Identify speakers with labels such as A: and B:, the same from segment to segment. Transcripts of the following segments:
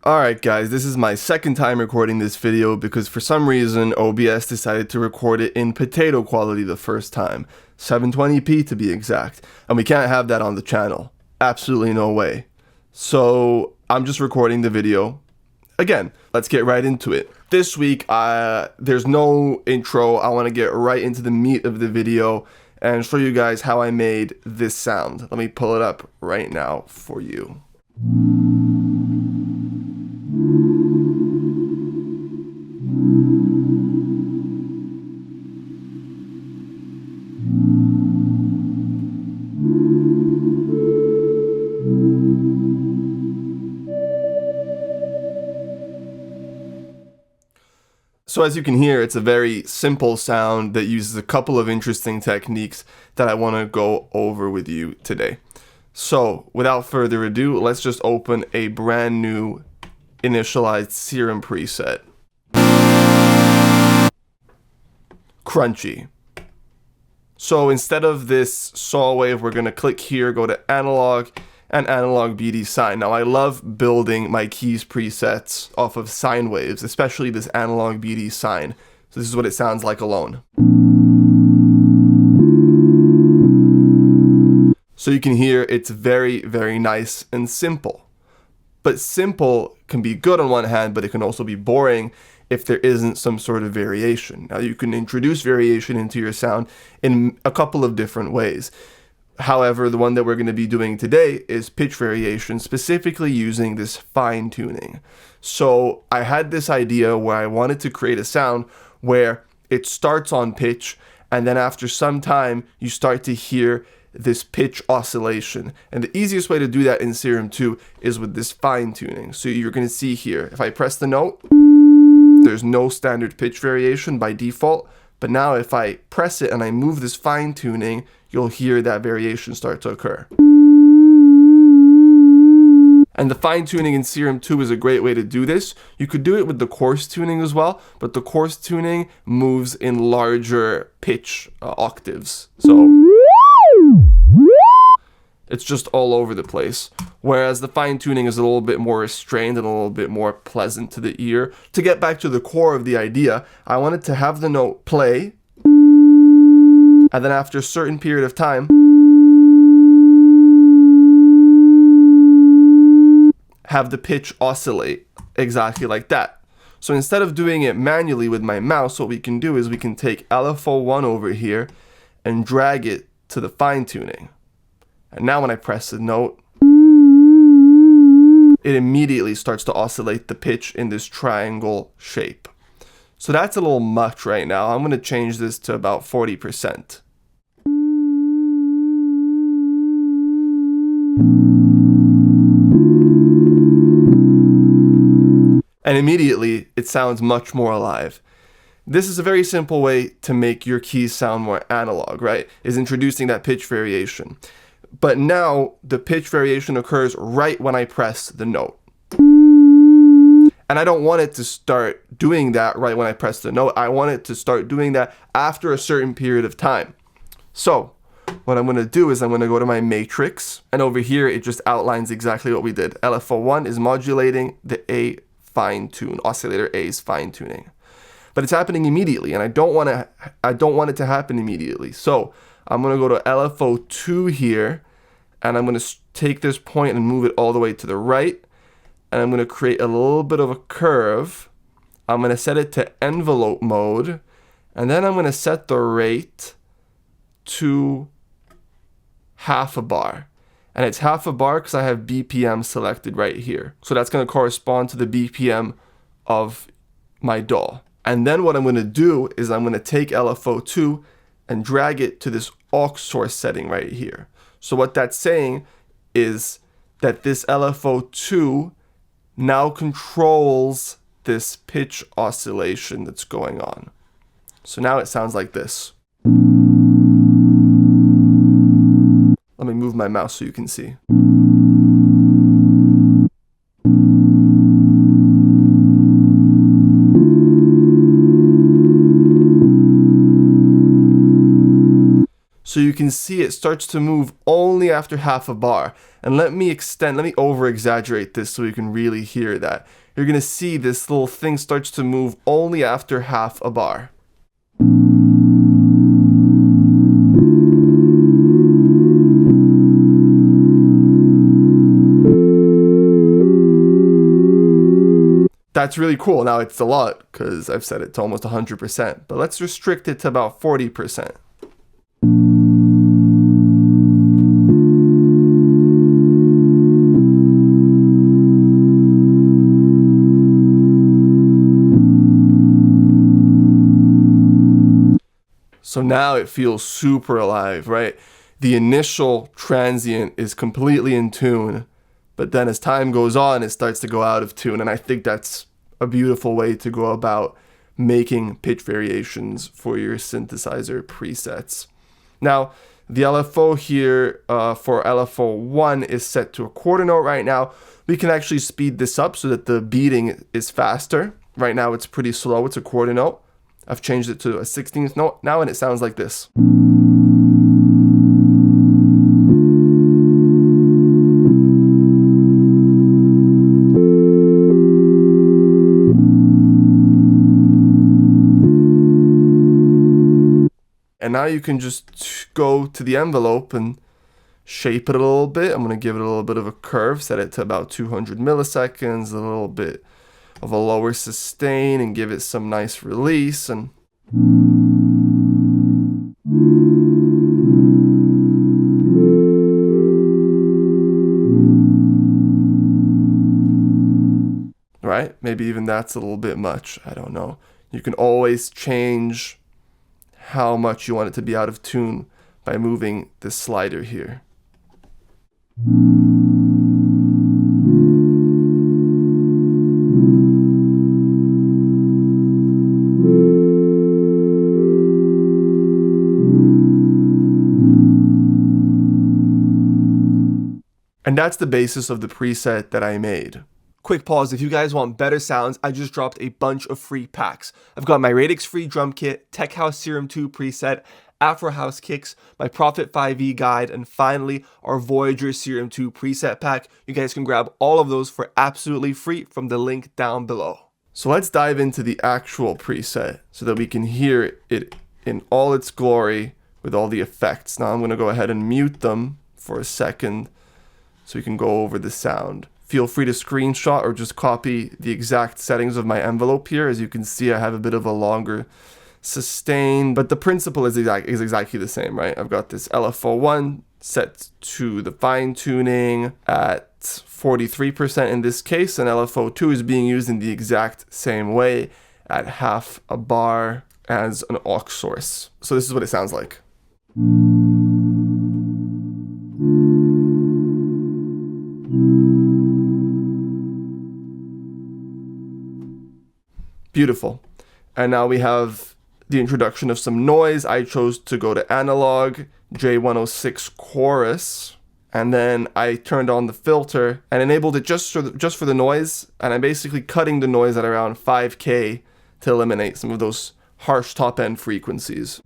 A: Alright guys, this is my second time recording this video because for some reason OBS decided to record it in potato quality the first time. 720p to be exact. And we can't have that on the channel. Absolutely no way. So I'm just recording the video. Again, let's get right into it. This week, there's no intro. I want to get right into the meat of the video and show you guys how I made this sound. Let me pull it up right now for you. So as you can hear, it's a very simple sound that uses a couple of interesting techniques that I want to go over with you today. So without further ado, let's just open a brand new initialized Serum preset. Crunchy. So instead of this saw wave, we're going to click here, go to analog, and analog BD sine. Now I love building my keys presets off of sine waves, especially this analog BD sine. So this is what it sounds like alone. So you can hear it's very, very nice and simple. But simple can be good on one hand, but it can also be boring if there isn't some sort of variation. Now you can introduce variation into your sound in a couple of different ways. However, the one that we're going to be doing today is pitch variation, specifically using this fine tuning. So I had this idea where I wanted to create a sound where it starts on pitch, and then after some time, you start to hear this pitch oscillation. And the easiest way to do that in Serum 2 is with this fine tuning. So you're going to see here, if I press the note, there's no standard pitch variation by default. But now if I press it and I move this fine tuning, you'll hear that variation start to occur. And the fine tuning in Serum 2 is a great way to do this. You could do it with the coarse tuning as well, but the coarse tuning moves in larger pitch octaves. So it's just all over the place. Whereas the fine tuning is a little bit more restrained and a little bit more pleasant to the ear. To get back to the core of the idea, I wanted to have the note play, and then after a certain period of time, have the pitch oscillate exactly like that. So instead of doing it manually with my mouse, what we can do is we can take LFO1 over here and drag it to the fine tuning. And now when I press the note, it immediately starts to oscillate the pitch in this triangle shape. So that's a little much right now. I'm going to change this to about 40%. And immediately it sounds much more alive. This is a very simple way to make your keys sound more analog, right? Is introducing that pitch variation. But now the pitch variation occurs right when I press the note. And I don't want it to start doing that right when I press the note. I want it to start doing that after a certain period of time. So what I'm going to do is I'm going to go to my matrix, and over here it just outlines exactly what we did. LFO1 is modulating the A fine tune, oscillator A is fine tuning. But it's happening immediately, and I don't want it to happen immediately. So I'm going to go to LFO2 here, and I'm going to take this point and move it all the way to the right, and I'm going to create a little bit of a curve. I'm going to set it to envelope mode, and then I'm going to set the rate to half a bar. And it's half a bar because I have BPM selected right here. So that's going to correspond to the BPM of my DAW. And then what I'm going to do is I'm going to take LFO2 and drag it to this aux source setting right here. So what that's saying is that this LFO2 now controls this pitch oscillation that's going on. So now it sounds like this. Let me move my mouse so you can see. So you can see it starts to move only after half a bar. And let me over exaggerate this so you can really hear that. You're gonna see this little thing starts to move only after half a bar. That's really cool. Now it's a lot because I've set it to almost 100%, but let's restrict it to about 40%. So now it feels super alive, right? The initial transient is completely in tune, but then as time goes on, it starts to go out of tune. And I think that's a beautiful way to go about making pitch variations for your synthesizer presets. Now, the LFO here for LFO 1 is set to a quarter note right now. We can actually speed this up so that the beating is faster. Right now it's pretty slow, it's a quarter note. I've changed it to a 16th note now and it sounds like this. And now you can just go to the envelope and shape it a little bit. I'm going to give it a little bit of a curve, set it to about 200 milliseconds, a little bit of a lower sustain, and give it some nice release. And right? Maybe even that's a little bit much. I don't know. You can always change how much you want it to be out of tune by moving this slider here. And that's the basis of the preset that I made. Quick pause, if you guys want better sounds, I just dropped a bunch of free packs. I've got my Radix free drum kit, Tech House Serum 2 preset, Afro House kicks, my Prophet 5e guide, and finally our Voyager Serum 2 preset pack. You guys can grab all of those for absolutely free from the link down below. So let's dive into the actual preset so that we can hear it in all its glory with all the effects. Now I'm going to go ahead and mute them for a second so we can go over the sound. Feel free to screenshot or just copy the exact settings of my envelope here. As you can see, I have a bit of a longer sustain, but the principle is exactly the same, right? I've got this LFO1 set to the fine tuning at 43% in this case, and LFO2 is being used in the exact same way at half a bar as an aux source. So this is what it sounds like. Beautiful. And now we have the introduction of some noise. I chose to go to analog, J106 chorus, and then I turned on the filter and enabled it just for the noise, and I'm basically cutting the noise at around 5K to eliminate some of those harsh top end frequencies.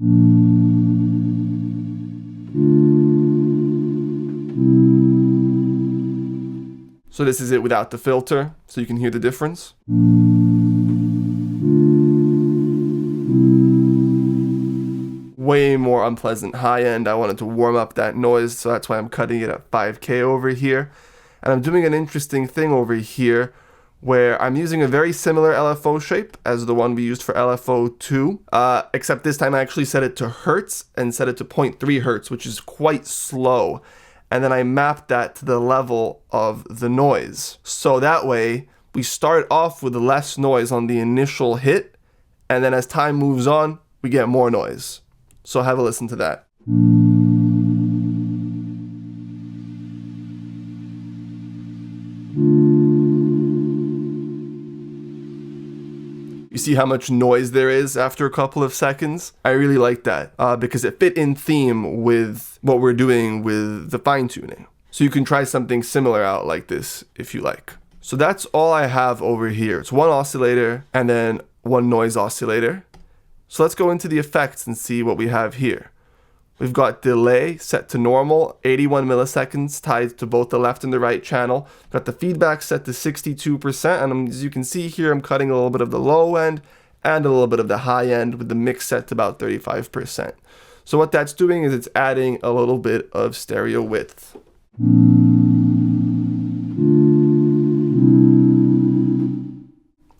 A: So this is it without the filter, so you can hear the difference. Way more unpleasant high end. I wanted to warm up that noise, so that's why I'm cutting it at 5K over here. And I'm doing an interesting thing over here where I'm using a very similar LFO shape as the one we used for LFO2, except this time I actually set it to hertz and set it to 0.3 hertz, which is quite slow. And then I mapped that to the level of the noise. So that way we start off with less noise on the initial hit, and then as time moves on, we get more noise. So have a listen to that. You see how much noise there is after a couple of seconds? I really like that because it fit in theme with what we're doing with the fine tuning. So you can try something similar out like this if you like. So that's all I have over here. It's one oscillator and then one noise oscillator. So let's go into the effects and see what we have here. We've got delay set to normal, 81 milliseconds tied to both the left and the right channel. Got the feedback set to 62%, and as you can see here, I'm cutting a little bit of the low end and a little bit of the high end with the mix set to about 35%. So what that's doing is it's adding a little bit of stereo width.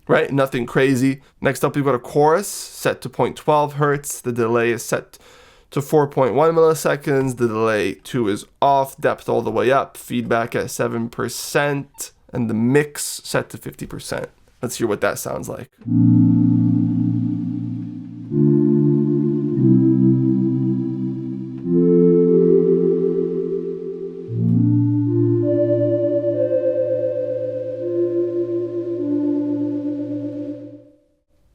A: Right, nothing crazy. Next up, we've got a chorus set to 0.12 hertz. The delay is set to 4.1 milliseconds. The delay 2 is off, depth all the way up, feedback at 7%, and the mix set to 50%. Let's hear what that sounds like.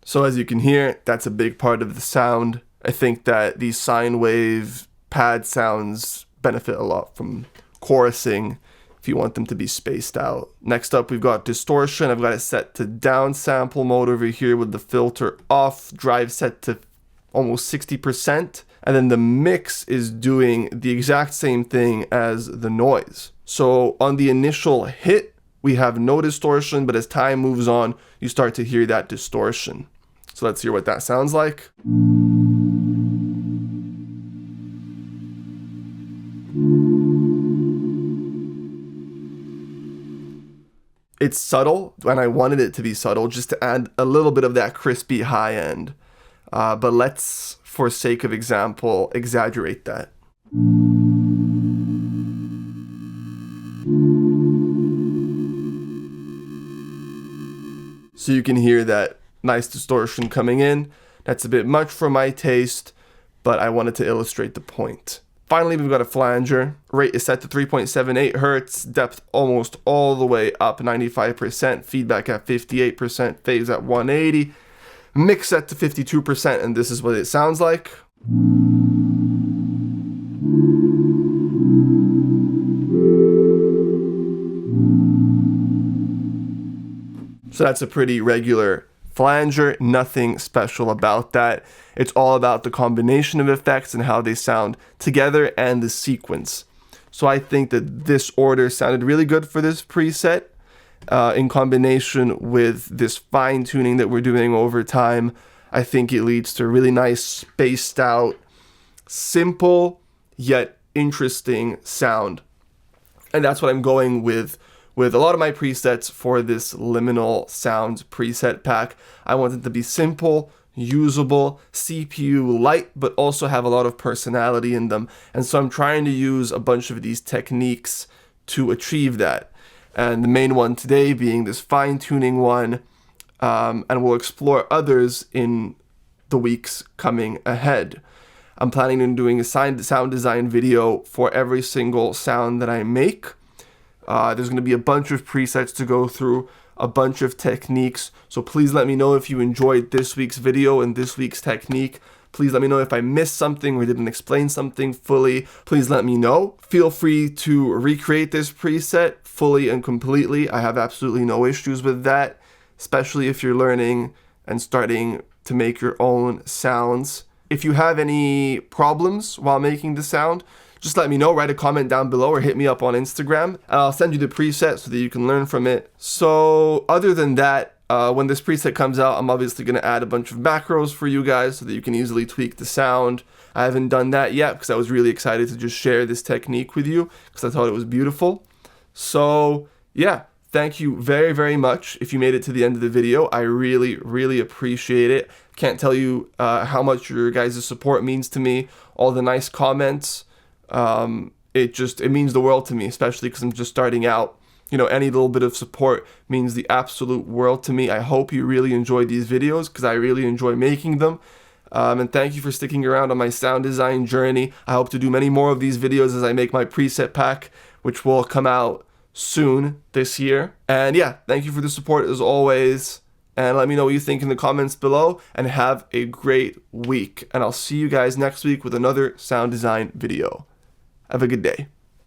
A: So as you can hear, that's a big part of the sound. I think that these sine wave pad sounds benefit a lot from chorusing if you want them to be spaced out. Next up, we've got distortion. I've got it set to downsample mode over here with the filter off, drive set to almost 60%. And then the mix is doing the exact same thing as the noise. So on the initial hit, we have no distortion, but as time moves on, you start to hear that distortion. So let's hear what that sounds like. It's subtle, and I wanted it to be subtle just to add a little bit of that crispy high end. But let's, for sake of example, exaggerate that. So you can hear that nice distortion coming in. That's a bit much for my taste, but I wanted to illustrate the point. Finally, we've got a flanger. Rate is set to 3.78 hertz, depth almost all the way up, 95%, feedback at 58%, phase at 180, mix set to 52%, and this is what it sounds like. So that's a pretty regular flanger, nothing special about that. It's all about the combination of effects and how they sound together and the sequence. So I think that this order sounded really good for this preset in combination with this fine tuning that we're doing over time. I think it leads to a really nice spaced out, simple yet interesting sound. And that's what I'm going with a lot of my presets for this liminal sounds preset pack. I want it to be simple, usable, CPU light, but also have a lot of personality in them. And so I'm trying to use a bunch of these techniques to achieve that. And the main one today being this fine tuning one, and we'll explore others in the weeks coming ahead. I'm planning on doing a sound design video for every single sound that I make. There's going to be a bunch of presets to go through, a bunch of techniques. So please let me know if you enjoyed this week's video and this week's technique. Please let me know if I missed something or didn't explain something fully. Please let me know. Feel free to recreate this preset fully and completely. I have absolutely no issues with that, especially if you're learning and starting to make your own sounds. If you have any problems while making the sound, just let me know, write a comment down below or hit me up on Instagram, and I'll send you the preset so that you can learn from it. So other than that, when this preset comes out, I'm obviously going to add a bunch of macros for you guys so that you can easily tweak the sound. I haven't done that yet because I was really excited to just share this technique with you because I thought it was beautiful. So yeah, thank you very, very much if you made it to the end of the video. I really, really appreciate it. Can't tell you how much your guys' support means to me. All the nice comments. It means the world to me, especially because I'm just starting out. You know, any little bit of support means the absolute world to me. I hope you really enjoyed these videos because I really enjoy making them. And thank you for sticking around on my sound design journey. I hope to do many more of these videos as I make my preset pack, which will come out soon this year. And yeah, thank you for the support as always. And let me know what you think in the comments below, and have a great week. And I'll see you guys next week with another sound design video. Have a good day.